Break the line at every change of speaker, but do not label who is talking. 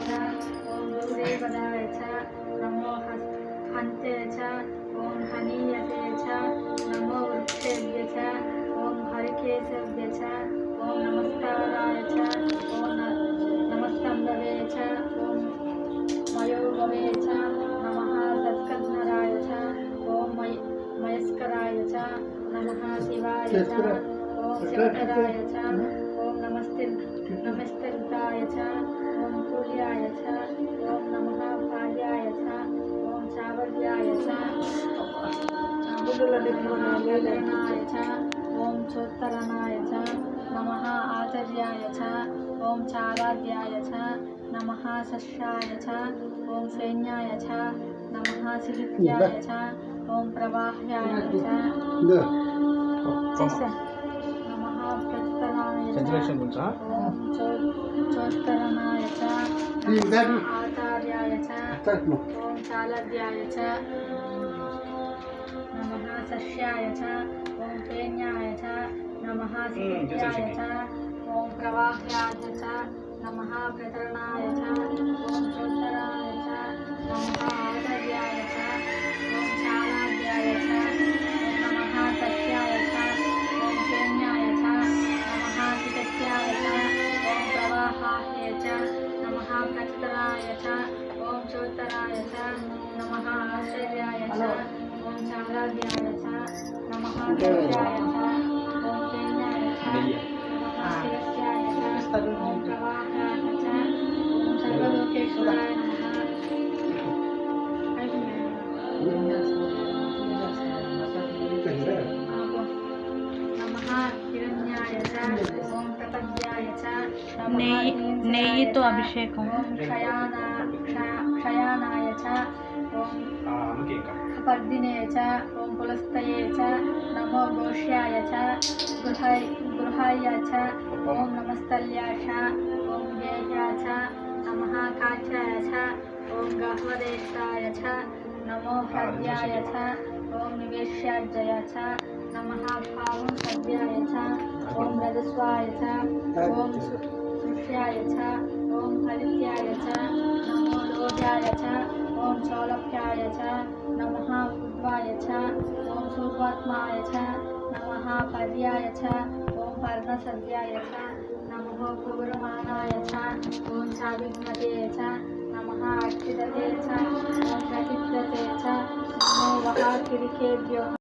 च ॐ दूरेपदाय च नमो हन्ते च ॐ हनीयते च नमो वृक्षेभ्य च ॐ हरिकेशभ्य च ॐ नमस्काराय च ॐ नमस्तम्भवे च ॐ मयोभवे च नमः सत्कर्णराय च ॐ मयस्कराय च नमः शिवाय च ॐ शिवकराय च ॐ नमस्तिर्गाय च ॐ कुल्याय च ॐ नमः भाग्याय च ॐ चावल्याय च बुलनाय च ॐ चोत्तरणाय च नमः आचार्याय च ॐ चाराध्याय च नमः शस्याय च ॐ सैन्याय च नमः सिद्ध्याय च ॐ प्रवाह्याय च नमः प्रस्तराय च ॐ चोत्तरणाय च नमः आचार्याय च ॐ चालध्याय च नमः शस्याय च ॐ सैन्याय च नमः सिद्ध्याय च ॐ प्रवाह्याय च नमः प्रतरणाय च ॐ चोत्तराय च नमः आचार्याय च ॐ चालाध्याय च ॐ नमः सस्याय च ॐ सैन्याय च नमः सिद्ध्याय च ॐ प्रवाहाय च नमः प्रतराय च ॐ चोत्तराय च नमः आचार्याय च ॐ चालाध्याय च नमः सस्याय च ॐ सैन्याय च नमः सिद्ध्याय च ॐ प्रवाहाय च ॐ सर्वलोकेश्वराय नमः हिरण्याय च ॐ प्रपद्याय च
నెయ్యితో అభిషేకం
क्षयानाय च ॐ पर्दिने च ॐ पुलस्तये च नमो घोष्याय च गृहाय च ॐ नमस्तल्याय च ॐ गेह्याय च नमः काच्याय च ॐ गह्वदेष्टाय च नमो हृद्याय च ॐ निवेश्यार्जय च नमः भावं सद्याय च ॐ रजस्वाय च ॐ सुष्याय च ॐ हरित्याय च नमो लोह्याय च ॐ चौलभ्याय च नमः उद्वाय च ॐ सूर्वात्माय च नमः पर्याय च ॐ पर्णसद्याय च नमः पूर्वमानाय च ॐ चाविघ्नते च नमः अक्षिदते च ॐ प्रकिद्यते च नमो वहाकिरिकेभ्यो